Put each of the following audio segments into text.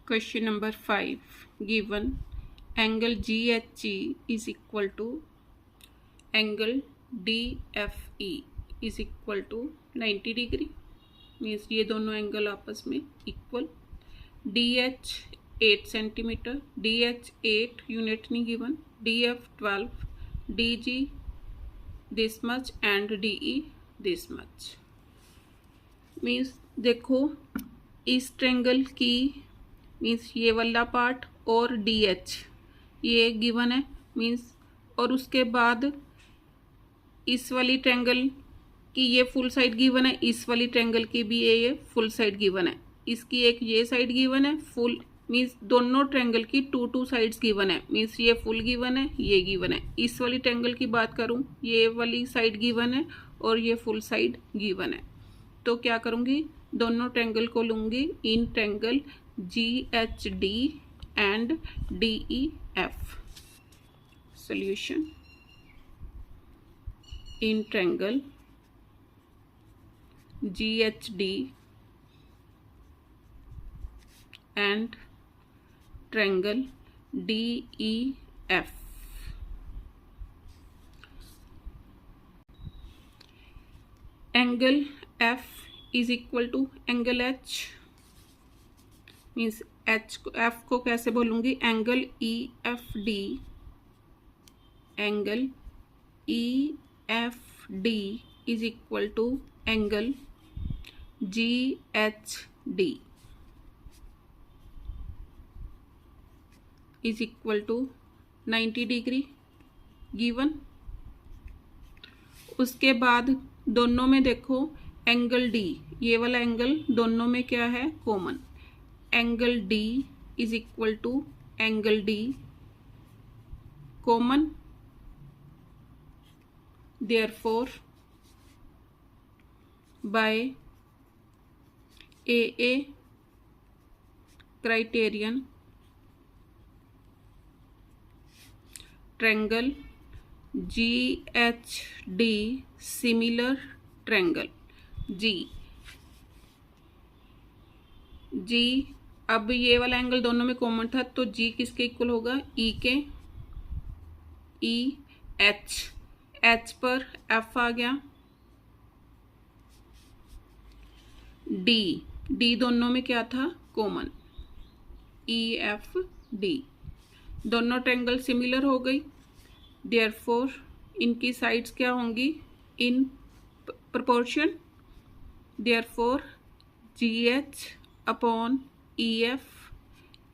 Question number 5. Given angle GHE is equal to angle DFE is equal to 90 degree. Means ये दोनों angle आपस में equal. DH 8 centimetre, DH 8 unit नहीं given, DF 12, DG this much and DE this much. Means देखो इस triangle की means ये वाला पार्ट और DH ये गिवन है मीन्स, और उसके बाद इस वाली ट्रेंगल की ये फुल साइड गिवन है, इस वाली ट्रेंगल की भी ये फुल साइड गिवन है, इसकी एक ये साइड गिवन है फुल. मीन्स दोनों ट्रेंगल की टू साइड्स गिवन है. मीन्स ये फुल गिवन है, ये गिवन है. इस वाली ट्रेंगल की बात करूं, ये वाली साइड गिवन है और ये फुल साइड गिवन है. तो क्या करूंगी, दोनों ट्रेंगल को लूंगी in triangle GHD and DEF. Solution. In triangle GHD and triangle DEF. Angle F is equal to angle H. Means F को कैसे बोलूँगी, angle EFD, angle EFD is equal to angle GHD is equal to 90 degree given. उसके बाद दोनों में देखो angle D, ये वाला एंगल दोनों में क्या है, common. Angle D is equal to angle D common. Therefore by AA criterion triangle GHD similar triangle G. अब ये वाला एंगल दोनों में कॉमन था तो G किसके इक्वल होगा, E के. H पर F आ गया. D दोनों में क्या था, कॉमन, EFD. दोनों ट्रेंगल सिमिलर हो गई. देयरफॉर इनकी साइड्स क्या होंगी, in proportion. Therefore GH upon EF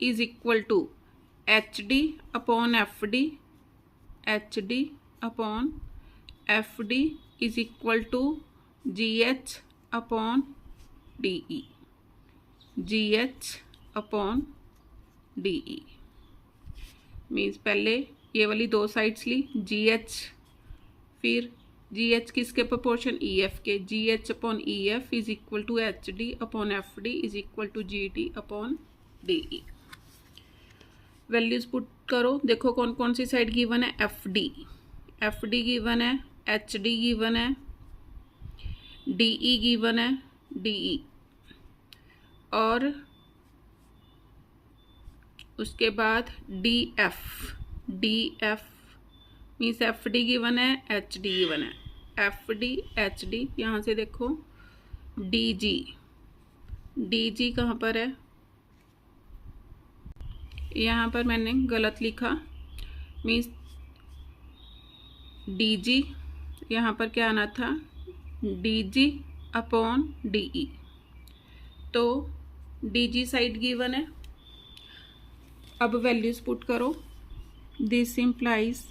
is equal to HD upon FD. HD upon FD is equal to GH upon DE. GH upon DE means पहले ये वाली दो साइड्स ली GH, फिर GH किसके प्रोपोर्शन, EF के. GH upon EF is equal to HD upon FD is equal to GD upon DE. Values put करो. देखो कौन कौन सी साइड गिवन है, FD गिवन है, HD गिवन है, DE गिवन है, DE. और उसके बाद DF मीन्स FD गिवन है, HD गिवन है. FD HD यहाँ से देखो. DG कहाँ पर है, यहाँ पर मैंने गलत लिखा. मीन्स DG यहाँ पर क्या आना था, DG अपॉन DE. तो DG साइड गिवन है. अब वैल्यूज पुट करो. This implies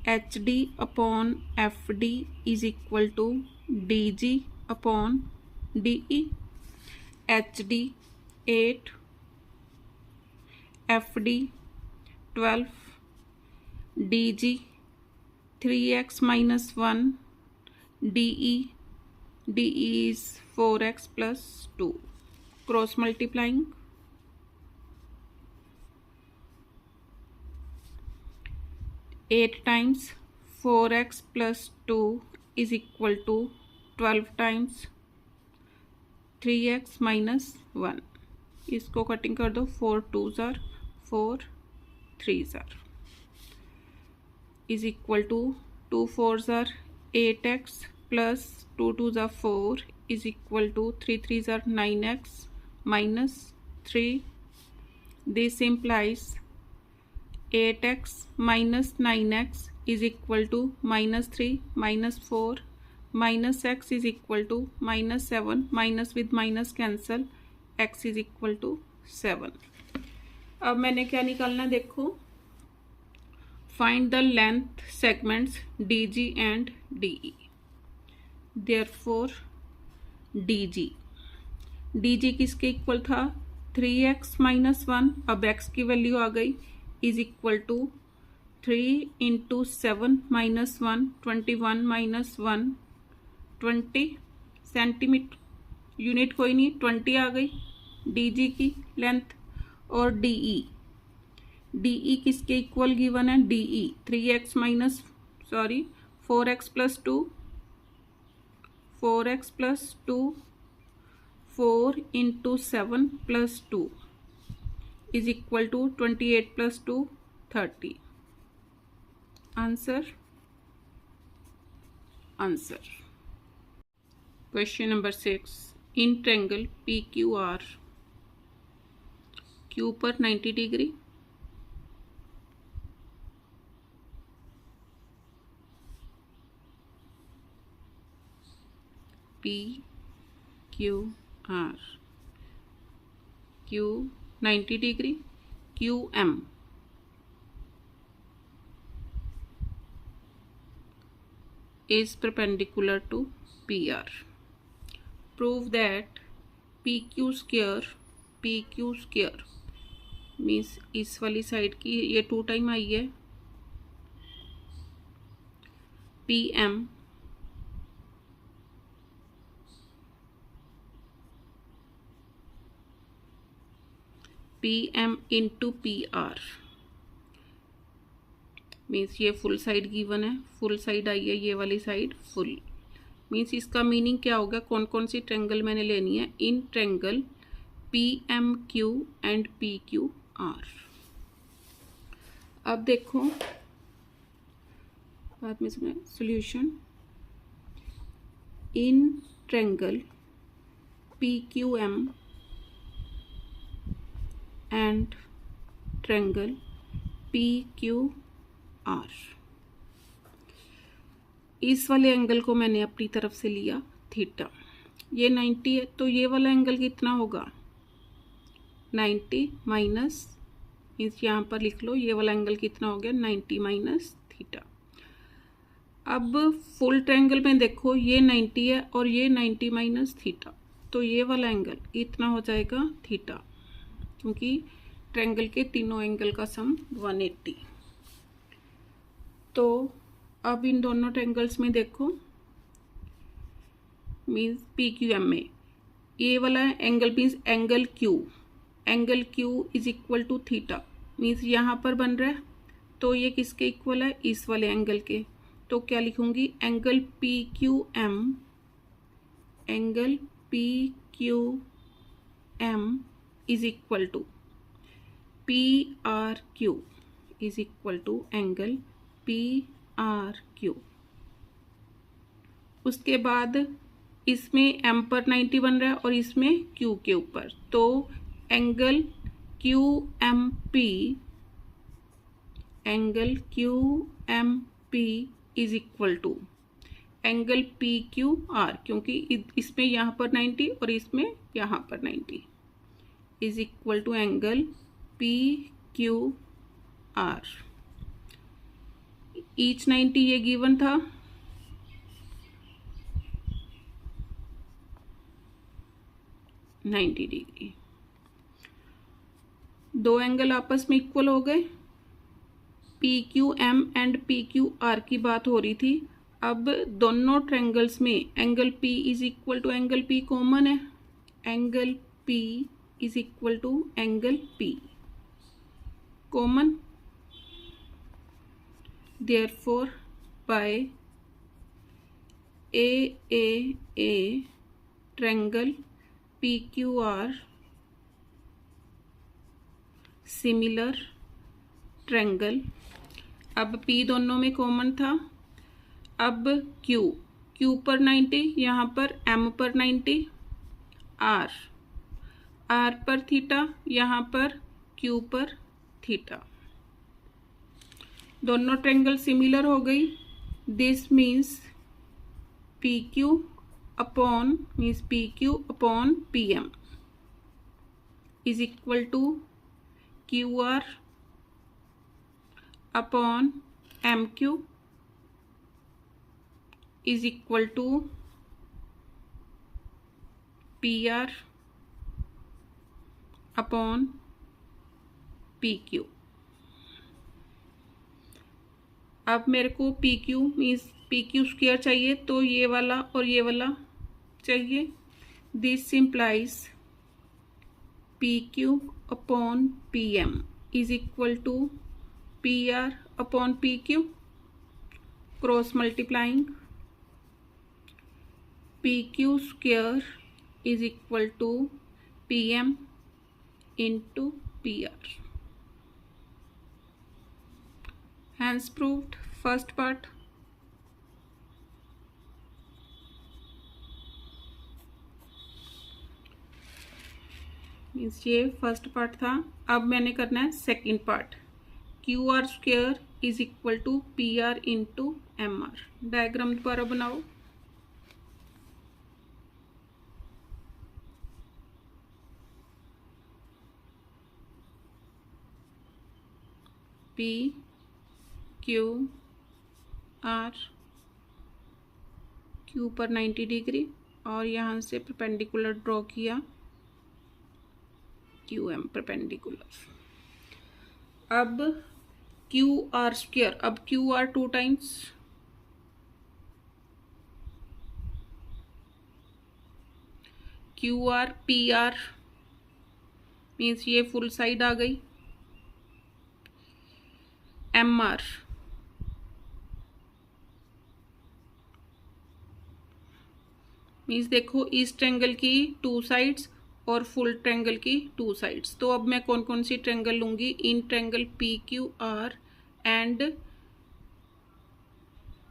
HD upon FD is equal to DG upon DE. HD 8, FD 12, DG 3x minus 1, DE is 4x plus 2. Cross multiplying. 8 times 4x plus 2 is equal to 12 times 3x minus 1. इसको cutting कर दो, 4 2s are 4 3s are is equal to 2 4s are 8x plus 2 2s are 4 is equal to 3 3s are 9x minus 3. This implies 8x minus 9x is equal to minus 3 minus 4 minus x is equal to minus 7. Minus with minus cancel, x is equal to 7. अब मैंने क्या निकालना देखो, find the length segments DG and DE. Therefore DG किसके equal था, 3x minus 1. अब x की value आ गई is equal to 3 into 7 minus 1 21 minus 1 20 centimetre. Unit कोई नहीं, 20 आ गई DG की लेंथ. और DE किसके इक्वल गिवन है, DE 3x minus 4x plus 2 4x plus 2 4 into 7 plus 2 is equal to 28 plus 2 30. Answer. Question number 6. In triangle PQR, Q पर 90 degree, PQR, Q 90 degree, QM is perpendicular to PR. Prove that PQ square means इस वाली side की ये 2 time I है, PM into PR means ये full side given है, full side I है, ये वाली साइड फुल. मीन्स इसका मीनिंग क्या होगा, कौन कौन सी ट्रेंगल मैंने लेनी है, in triangle PMQ and PQR. अब देखो बाद में इसमें solution. In triangle PQM and triangle PQR, इस वाले एंगल को मैंने अपनी तरफ से लिया थीटा. ये 90 है तो ये वाला एंगल कितना होगा, 90 माइनस, इस यहाँ पर लिख लो ये वाला एंगल कितना हो गया, 90 माइनस थीटा. अब फुल ट्रायंगल में देखो ये 90 है और ये 90 माइनस थीटा, तो ये वाला एंगल इतना हो जाएगा थीटा, क्योंकि ट्रायंगल के तीनों एंगल का सम 180. तो अब इन दोनों ट्रायंगल्स में देखो, मीन्स PQM में ये वाला angle means angle Q is equal to theta, means यहाँ पर बन रहा है, तो ये किसके इक्वल है, इस वाले एंगल के. तो क्या लिखूंगी, angle PQM is equal to PRQ is equal to angle PRQ. उसके बाद इसमें M पर 90 बन रहा है और इसमें Q के ऊपर, तो angle QMP is equal to angle PQR, क्योंकि इसमें यहाँ पर 90 और इसमें यहाँ पर 90 is equal to angle PQR. Each 90 ये गिवन था, डिग्री. दो एंगल आपस में इक्वल हो गए. PQM एंड PQR की बात हो रही थी. अब दोनों ट्रायंगल्स में angle P is equal to angle P common है, angle P is equal to angle P common. Therefore by AAA triangle PQR similar triangle. अब P दोनों में कॉमन था। अब Q पर 90, यहाँ पर M पर 90, R पर थीटा, यहाँ पर Q पर थीटा। दोनों ट्रायंगल सिमिलर हो गई। This means PQ upon PM is equal to QR upon MQ is equal to PR upon PQ। अब मेरे को PQ मीन्स PQ स्क्वायर चाहिए, तो ये वाला और ये वाला चाहिए। This implies PQ upon PM is equal to PR upon PQ। Cross multiplying PQ square is equal to PM into PR। Hence proved first part। Means ये फर्स्ट पार्ट था। अब मैंने करना है second part. QR square is equal to PR into MR। Diagram दोबारा बनाओ। PQR, Q पर 90 degree और यहाँ से परपेंडिकुलर ड्रॉ किया, QM परपेंडिकुलर। अब QR स्क्वायर, अब QR 2 times, QR PR means ये फुल साइड आ गई। MR मीन्स देखो इस ट्रायंगल की 2 साइड्स और फुल ट्रायंगल की 2 साइड्स। तो अब मैं कौन कौन सी ट्रायंगल लूंगी? In triangle PQR and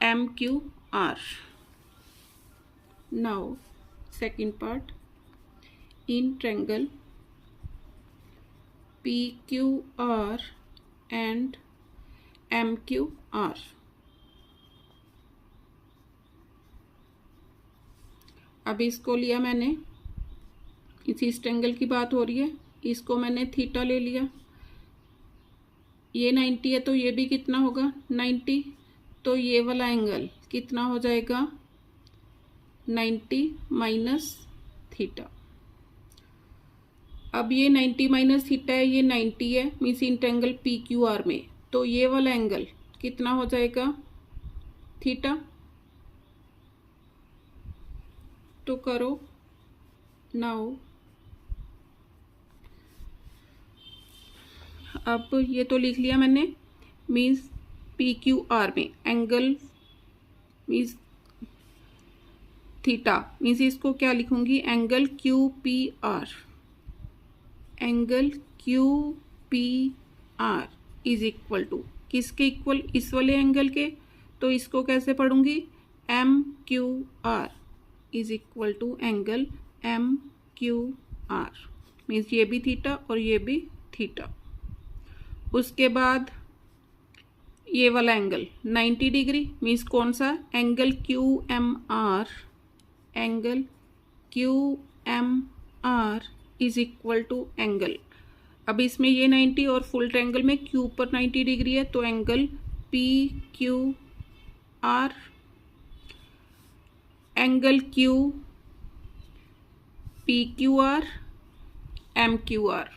MQR। Now second part, in triangle PQR and MQR। अब इसको लिया मैंने, इस ट्रायंगल की बात हो रही है, इसको मैंने थीटा ले लिया। ये 90 है तो ये भी कितना होगा? 90। तो ये वाला एंगल कितना हो जाएगा? 90 माइनस थीटा। अब ये 90 माइनस थीटा है, ये 90 है मीन्स इन ट्रायंगल PQR में, तो ये वाला एंगल कितना हो जाएगा? थीटा। तो करो नाउ। अब ये तो लिख लिया मैंने, मीन्स PQR में एंगल मीन्स थीटा, मीन्स इसको क्या लिखूंगी? Angle QPR। Angle QPR is equal to किसके इक्वल? इस वाले एंगल के। तो इसको कैसे पढ़ूंगी? MQR is equal to angle MQR means ये भी थीटा और ये भी थीटा। उसके बाद ये वाला एंगल 90 डिग्री मीन्स कौन सा? Angle QMR। Angle QMR is equal to angle, अब इसमें ये 90 और फुल ट्रायंगल में Q पर 90 डिग्री है, तो angle PQR। Angle Q PQR MQR।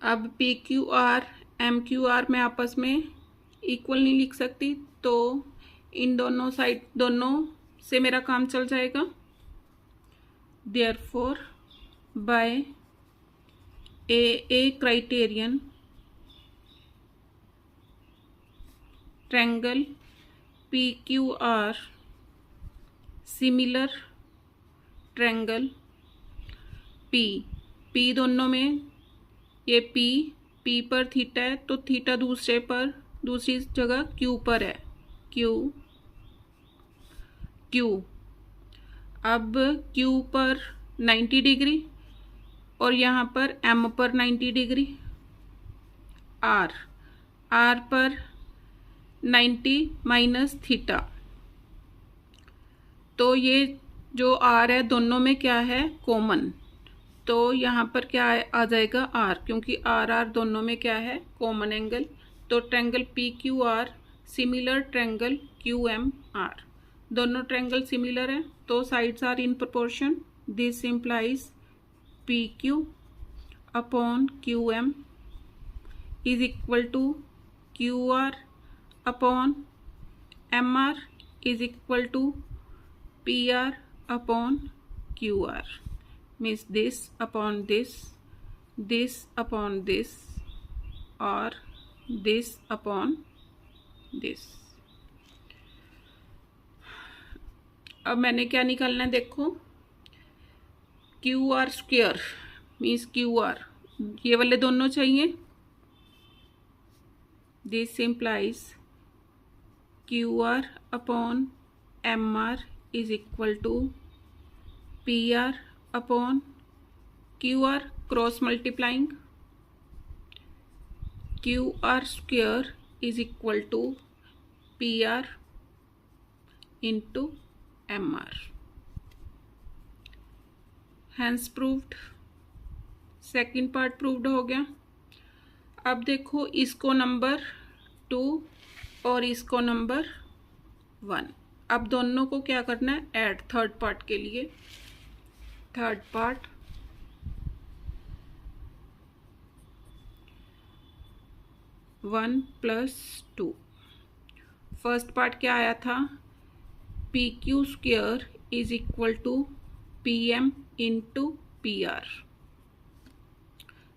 अब PQR MQR में आपस में इक्वल नहीं लिख सकती, तो इन दोनों साइड दोनों से मेरा काम चल जाएगा। Therefore by a criterion, triangle PQR similar triangle P दोनों में ये पी पर थीटा है, तो थीटा दूसरी जगह क्यू पर है, क्यू। अब क्यू पर 90 डिग्री और यहाँ पर एम पर 90 डिग्री, आर पर 90 माइनस थीटा। तो ये जो आर है दोनों में क्या है, कॉमन। तो यहाँ पर क्या आ जाएगा, आर, क्योंकि आर दोनों में क्या है, कॉमन एंगल। तो triangle P Q R similar triangle Q M R, दोनों ट्रायंगल सिमिलर हैं, तो sides are in proportion. This implies P Q upon Q M is equal to Q R upon M R is equal to P R upon Q R. Means this upon this, this upon this और this upon this. अब मैंने क्या निकालना है, देखो, Q R square means Q R, ये वाले दोनों चाहिए। This implies Q R upon M R is equal to P R upon Q R, cross multiplying, Q R square is equal to P R into M R. Hence proved, second part proved हो गया। अब देखो, इसको number 2 और इसको number 1। अब दोनों को क्या करना है, ऐड, थर्ड पार्ट के लिए। Third part, one plus two. First part क्या आया था, P Q square is equal to P M into P R.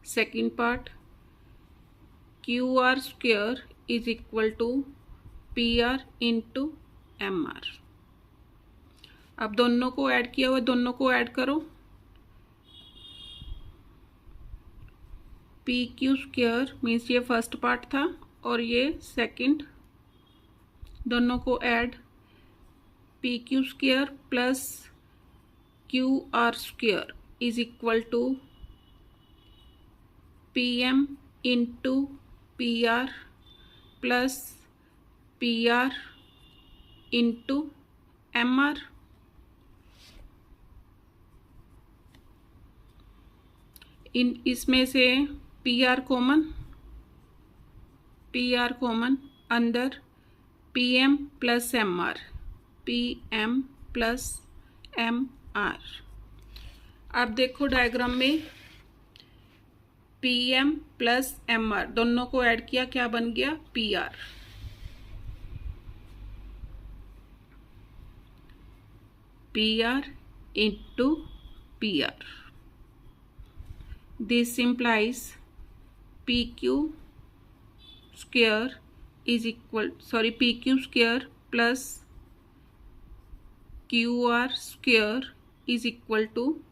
Second part, Q R square is equal to P R into M R. अब दोनों को add किया हुआ, दोनों को ऐड करो। पी क्यू स्क्वायर मीन्स ये फर्स्ट पार्ट था और ये सेकंड, दोनों को add, P Q square plus Q R square is equal to P M into P R plus P R into M R. इसमें से पी आर कॉमन, अंदर P M plus M R, P M plus M R. अब देखो diagram में P M plus M R दोनों को add किया, क्या बन गया, P R. P R into P are. This implies PQ square is equal, PQ square plus QR square is equal to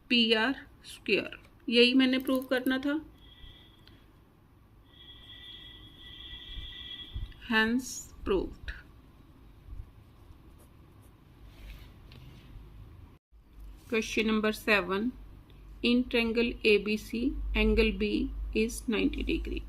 PR square। यही मैंने प्रूव करना था। Hence proved। Question number 7. In triangle ABC, angle B is 90 degree.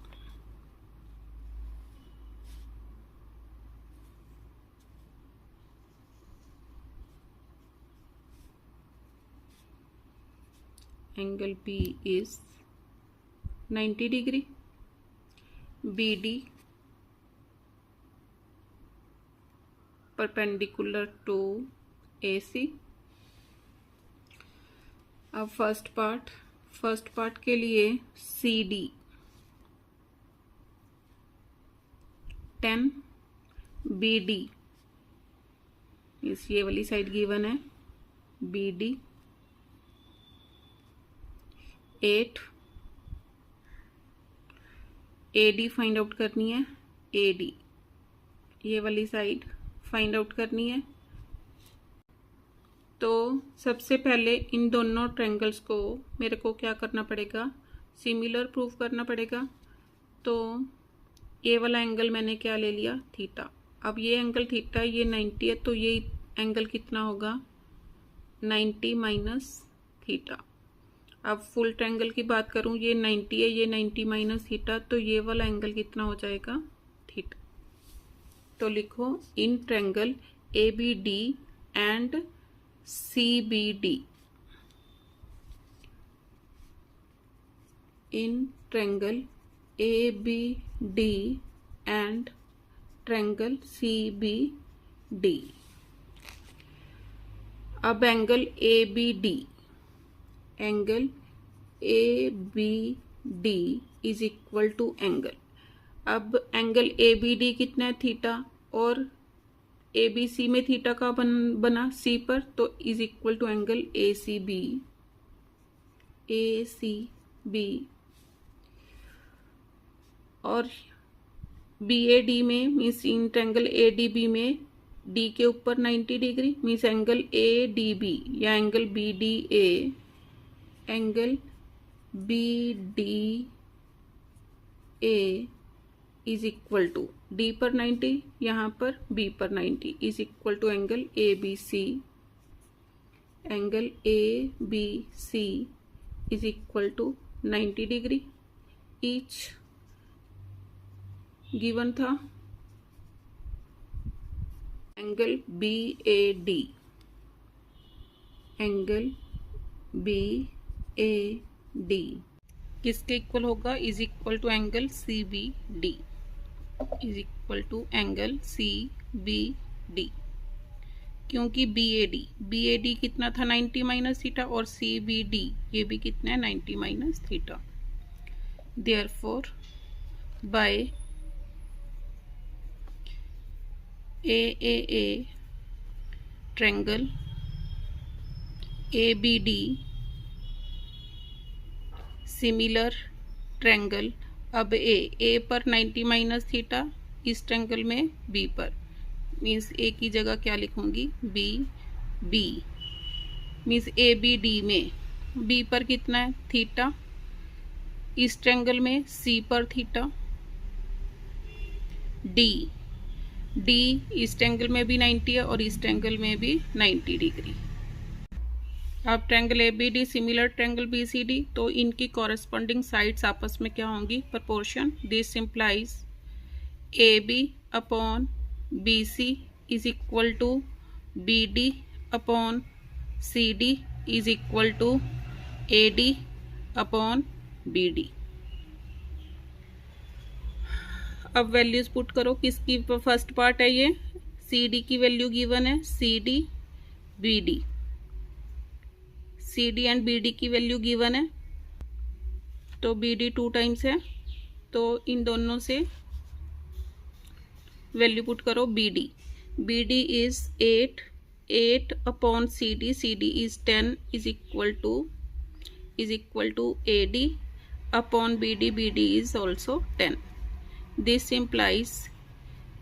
Angle B is 90 degree. BD perpendicular to AC। अब first part के लिए CD 10, BD इस ये वाली साइड गिवन है, BD 8, AD फाइंड आउट करनी है, AD ये वाली साइड फाइंड आउट करनी है। तो सबसे पहले इन दोनों ट्रायंगल्स को मेरे को क्या करना पड़ेगा, सिमिलर प्रूव करना पड़ेगा। तो ए वाला एंगल मैंने क्या ले लिया, थीटा। अब ये एंगल थीटा, ये 90 है, तो ये एंगल कितना होगा, 90 माइनस थीटा। अब फुल ट्रायंगल की बात करूँ, ये 90 है, ये 90 माइनस थीटा, तो ये वाला एंगल कितना हो जाएगा, थीटा। तो लिखो in triangle A B D and C B D, in triangle A B D and triangle C B D. अब angle A B D, angle A B D is equal to angle, अब angle A B D कितना है, theta, और ए B सी में theta का बना C पर, तो is equal to angle A C B, A C B. और बी ए डी में means in triangle A D B में डी के ऊपर 90 degree, means angle A D B या angle B D A, angle B D A is equal to D पर 90, यहाँ पर B पर 90, is equal to angle A B C, angle A B C is equal to 90 degree each given था। Angle B A D, angle B A D किसके equal होगा, is equal to angle C B D, is equal to angle C B D, क्योंकि B A D कितना था, 90 minus theta, और सी B D ये भी कितना है, 90 minus theta. Therefore by A triangle A B D similar triangle, अब A पर 90 माइनस थीटा, इस ट्रायंगल में बी पर, मीन्स ए की जगह क्या लिखूंगी, B B, means A B D में बी पर कितना है, थीटा, इस ट्रायंगल में सी पर थीटा, डी इस ट्रायंगल में भी 90 है और इस ट्रायंगल में भी 90 डिग्री। अब triangle A B D similar triangle B C D, तो इनकी कॉरेस्पॉन्डिंग साइड्स आपस में क्या होंगी, proportion. This implies A B upon B C is equal to B D upon C D is equal to A D upon B D. अब values put करो, किसकी first part है ये, सी डी की वैल्यू गिवन है, C D B D, C D and B D की value given है, तो बी डी 2 टाइम्स है, तो इन दोनों से वैल्यू पुट करो। B D is 8 upon C D is 10 is equal to A D upon B D is also 10। This implies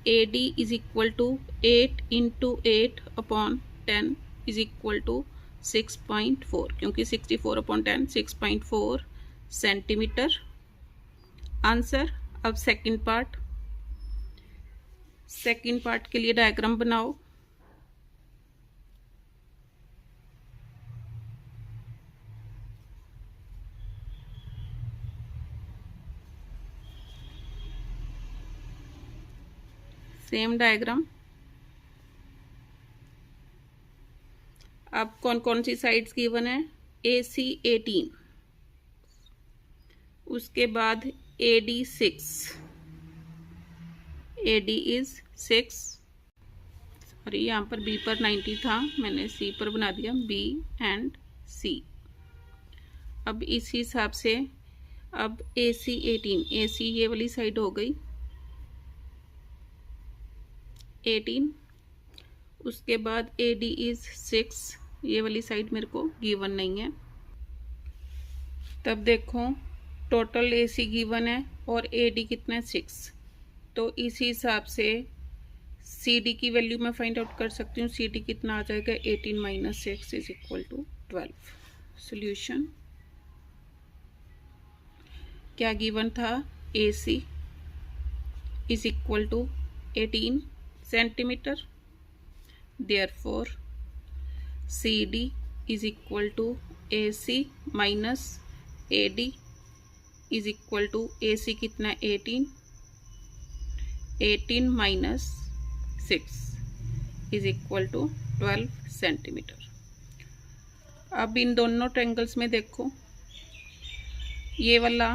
AD is equal to 8 into 8 upon 10 is equal to 6.4, क्योंकि 64 upon 10 6.4 centimetre. Answer. अब second part के लिए diagram बनाओ। Same diagram. अब कौन कौन सी sides given है, AC 18, उसके बाद AD 6, AD इज 6, सॉरी यहाँ पर B पर 90 था, मैंने C पर बना दिया, B एंड C। अब इस हिसाब से अब AC 18, AC ये वाली साइड हो गई 18, उसके बाद AD इज 6, ये वाली साइड मेरे को गिवन नहीं है। तब देखो टोटल AC गिवन है और AD कितना है 6, तो इसी हिसाब से CD की वैल्यू मैं फाइंड आउट कर सकती हूँ। CD कितना आ जाएगा, 18 minus 6 is equal to 12। Solution. क्या गिवन था, AC is equal to 18 centimetre, therefore CD is equal to AC minus AD is equal to AC कितना 18 minus 6 is equal to 12 centimetre. अब इन दोनों ट्रायंगल्स में देखो, ये वाला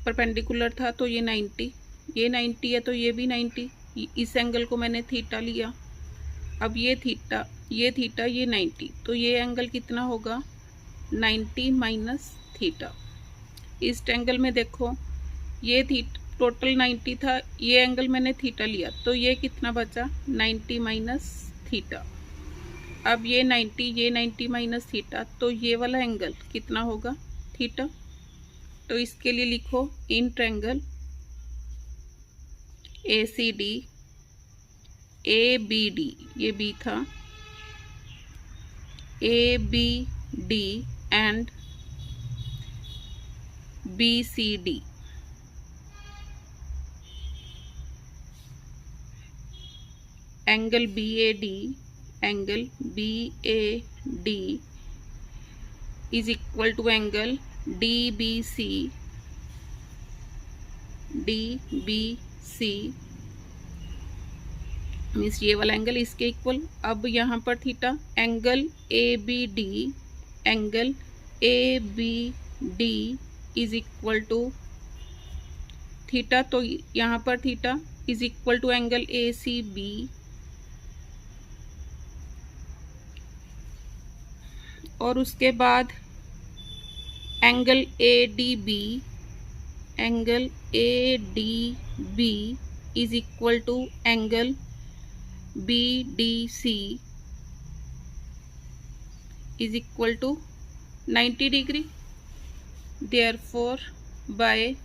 परपेंडिकुलर था तो ये 90, ये 90 है तो ये भी 90, इस एंगल को मैंने थीटा लिया। अब ये थीटा ये 90, तो ये एंगल कितना होगा 90 माइनस थीटा। इस ट्रायंगल में देखो, ये टोटल 90 था, ये एंगल मैंने थीटा लिया तो ये कितना बचा 90 माइनस थीटा। अब ये 90 माइनस थीटा, तो ये वाला एंगल कितना होगा थीटा। तो इसके लिए लिखो इन ट्रायंगल ACD ABD, ये B था, ABD and BCD, angle BAD is equal to angle DBC means ये वाला एंगल इसके इक्वल। अब यहाँ पर theta, angle ABD is equal to theta, तो यहाँ पर theta is equal to angle ACB और उसके बाद angle ADB is equal to angle BDC is equal to 90 degree. Therefore by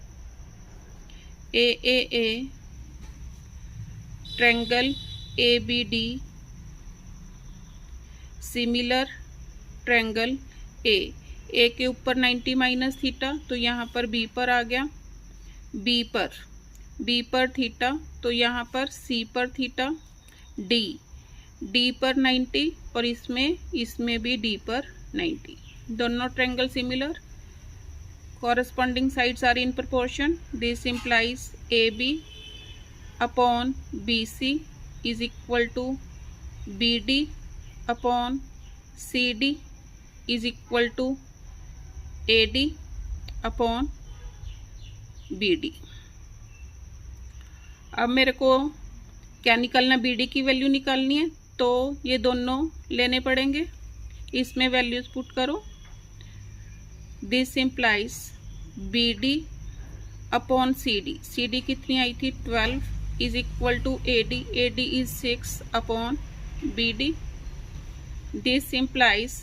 AAA triangle ABD similar triangle A के ऊपर 90 minus theta, तो यहाँ पर B पर आ गया, B पर थीटा, तो यहाँ पर C पर थीटा, D पर 90 और इसमें भी D पर 90। दोनों triangle similar, corresponding sides are in proportion. This implies AB upon BC is equal to BD upon CD is equal to AD upon BD। अब मेरे को क्या निकालना, BD की वैल्यू निकालनी है, तो ये दोनों लेने पड़ेंगे, इसमें वैल्यूज पुट करो। This implies BD upon CD कितनी आई थी 12 is equal to AD is 6 upon BD। This implies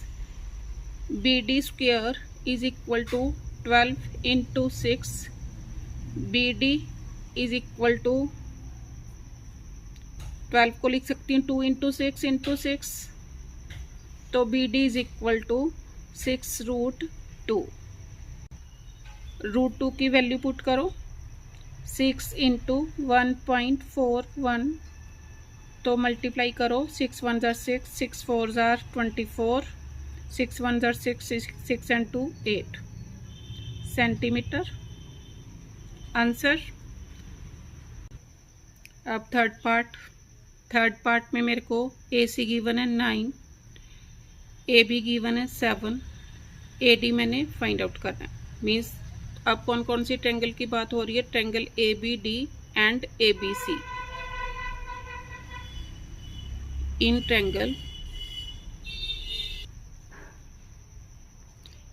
BD square is equal to 12 into 6, BD is equal to 12 को लिख सकती हूँ 2 इंटू 6 इंटू 6, तो BD is equal to 6 root 2 की value put करो, 6 इंटू 1.41, तो मल्टीप्लाई करो, 6 1 jar 6, 6 4 jar 24, 6 1 jar 6, 6 and 2 8 centimetre answer. अब थर्ड पार्ट में मेरे को AC गिवन है 9, AB गिवन है 7, AD मैंने फाइंड आउट करना है। मीन्स अब कौन कौन सी ट्रायंगल की बात हो रही है, triangle ABD and ABC। In triangle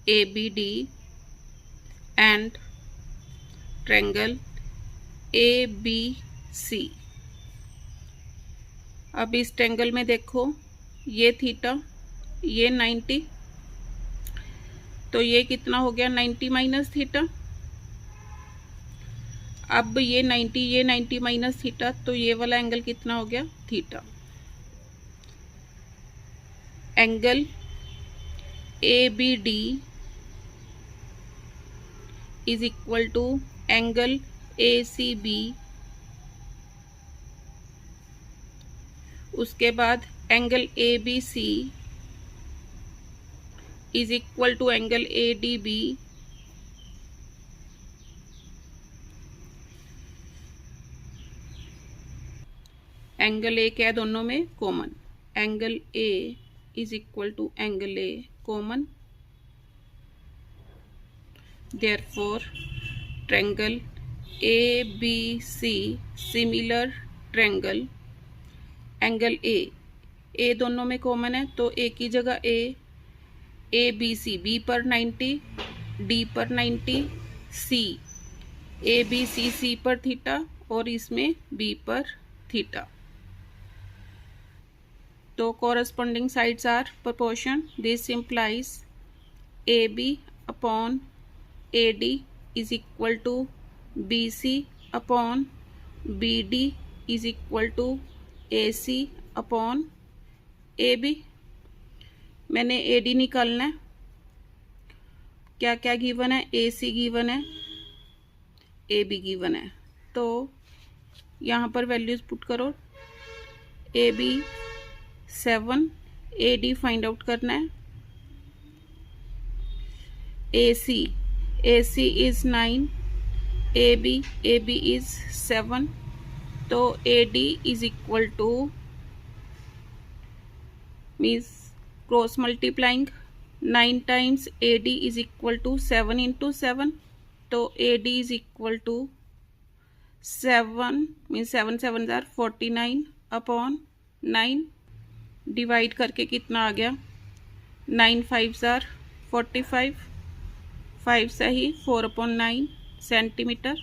ABD and triangle ABC। अब इस ट्रायंगल में देखो, ये थीटा, ये 90, तो ये कितना हो गया 90 माइनस थीटा। अब ये 90 माइनस थीटा, तो ये वाला एंगल कितना हो गया theta. Angle ABD is equal to angle ACB, उसके बाद angle ABC is equal to angle ADB, angle A क्या है दोनों में? Common. Angle A is equal to angle A common, therefore triangle ABC similar triangle angle A दोनों में common है तो A की जगह ABC, B पर 90, D पर 90, C ABC C पर थीटा और इसमें B पर थीटा। तो corresponding sides are proportion. This implies AB upon AD is equal to BC upon BD is equal to AC upon AB। मैंने AD निकालना है। क्या क्या गिवन है? AC गिवन है, AB गिवन है। तो यहाँ पर वैल्यूज पुट करो। AB 7, AD फाइंड आउट करना है। AC इज 9, AB इज 7, तो AD is equal to means cross multiplying 9 times AD is equal to 7 into 7, तो AD is equal to 7 means 7 7 जार 49 अपॉन 9, डिवाइड करके कितना आ गया? 9 5 जार 45, 5 सही 4/9 centimetre.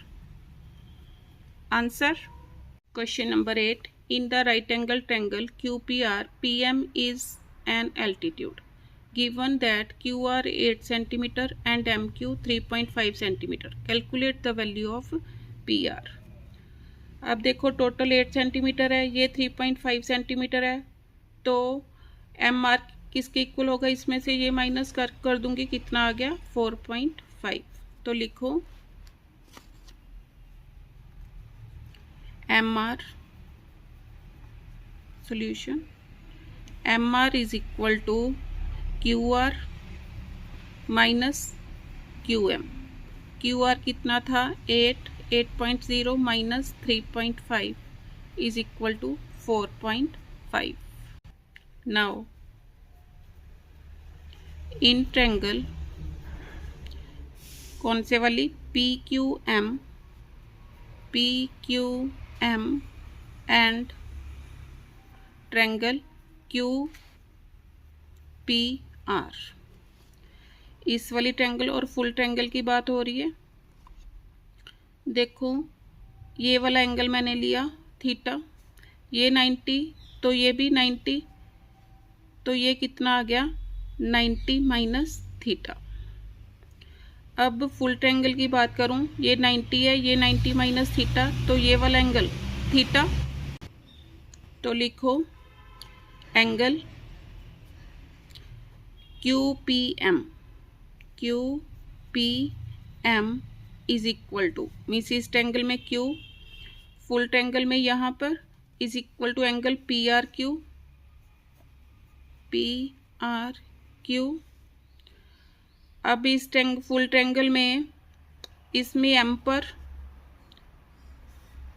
Answer question number 8, in the right angle triangle QPR PM is an altitude given that QR 8 cm and MQ 3.5 cm, calculate the value of PR। अब देखो total 8 centimetre है, ये 3.5 centimetre है, तो MR किसके equal होगा? इसमें से ये माइनस कर दूंगी, कितना आ गया? 4.5। तो लिखो MR solution, MR is equal to QR minus QM। QR कितना था? 8.0 minus 3.5 is equal to 4.5। Now in triangle कौन से वाली? PQM एंड ट्रायंगल QPR, इस वाली ट्रायंगल और फुल ट्रायंगल की बात हो रही है। देखो ये वाला एंगल मैंने लिया थीटा, ये 90, तो ये भी 90, तो ये कितना आ गया? 90 माइनस थीटा। अब फुल ट्रायंगल की बात करूं, ये 90 है, ये 90 माइनस थीटा, तो ये वाला एंगल थीटा, तो लिखो angle QPM is equal to means इस ट्रायंगल में Q, फुल ट्रायंगल में यहाँ पर is equal to angle PRQ। अब इस फुल ट्रायंगल में इसमें M पर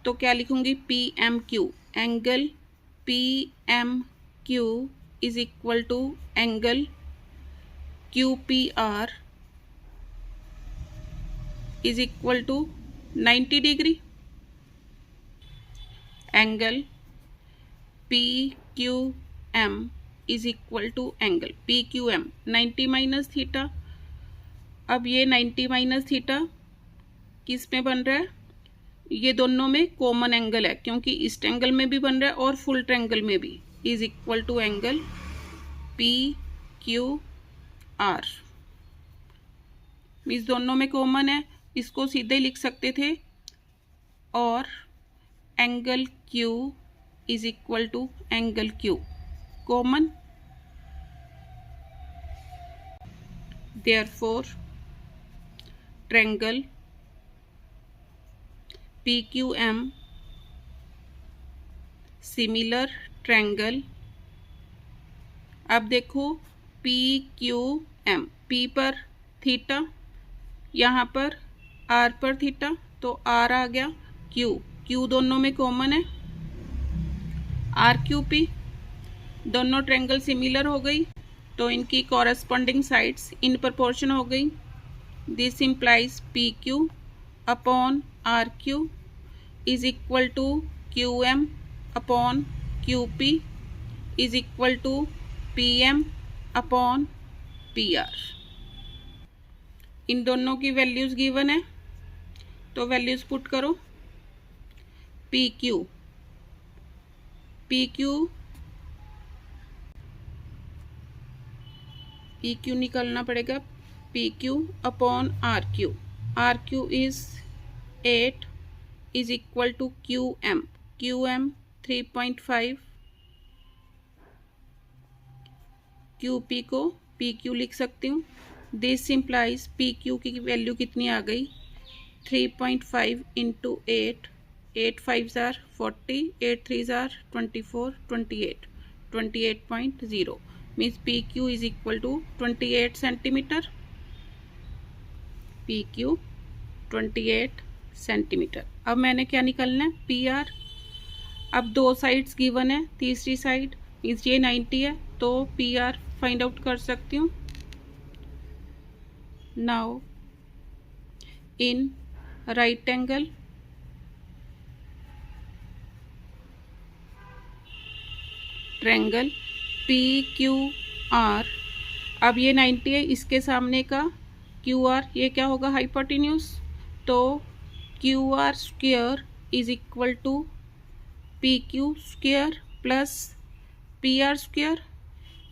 तो क्या लिखूंगी? PMQ, angle PMQ is equal to angle QPR is equal to 90 degree. Angle PQM is equal to angle PQM 90 minus theta. अब ये 90 माइनस थीटा किस में बन रहा है? ये दोनों में कॉमन एंगल है, क्योंकि इस ट्रायंगल में भी बन रहा है और फुल ट्रायंगल में भी, is equal to angle PQR। इस दोनों में कॉमन है, इसको सीधे लिख सकते थे, और angle Q is equal to angle Q common, therefore triangle PQM similar triangle. अब देखो PQM, P पर थीटा, यहाँ पर R पर थीटा, तो R आ गया, Q दोनों में कॉमन है, RQP, दोनों ट्रायंगल सिमिलर हो गई तो इनकी कॉरस्पॉन्डिंग साइड्स इन प्रोपोर्शन हो गई। This implies PQ upon RQ is equal to QM upon QP is equal to PM upon PR। इन दोनों की वैल्यूज गिवन है तो वैल्यूज पुट करो। PQ निकालना पड़ेगा, PQ upon RQ is 8 is equal to QM 3.5, QP को PQ लिख सकती हूँ। दिस इम्प्लाइज PQ की वैल्यू कितनी आ गई, 3.5 इंटू 8 5 जार 40, 8 3 जार 24, 28.0 means PQ is equal to 28 centimetre. PQ 28 centimetre. अब मैंने क्या निकालना है, PR। अब दो साइड्स गिवन है, तीसरी साइड मीन्स ये 90 है तो PR फाइंड आउट कर सकती हूँ। Now in right angle triangle PQR, अब ये 90 है, इसके सामने का QR ये क्या होगा, हाइपोटेन्यूज, तो QR square is equal to PQ square plus PR square.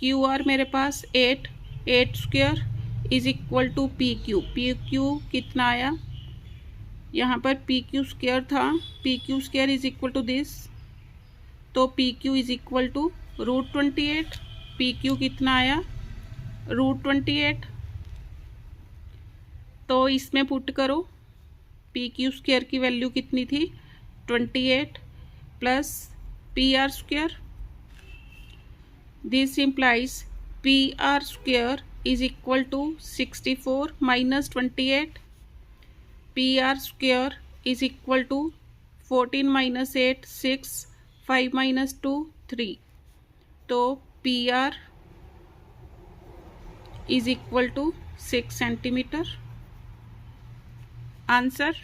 QR मेरे पास 8 square is equal to PQ कितना आया, यहाँ पर PQ स्क्वायर था, PQ square is equal to this, तो PQ is equal to √28। PQ कितना आया, √28, तो इसमें पुट करो। PQ स्क्वायर की वैल्यू कितनी थी, 28 plus PR square. This implies PR square is equal to 64 minus 28, PR square is equal to 14 minus 8 6, 5 minus 2 3, तो PR is equal to 6 centimetre. Answer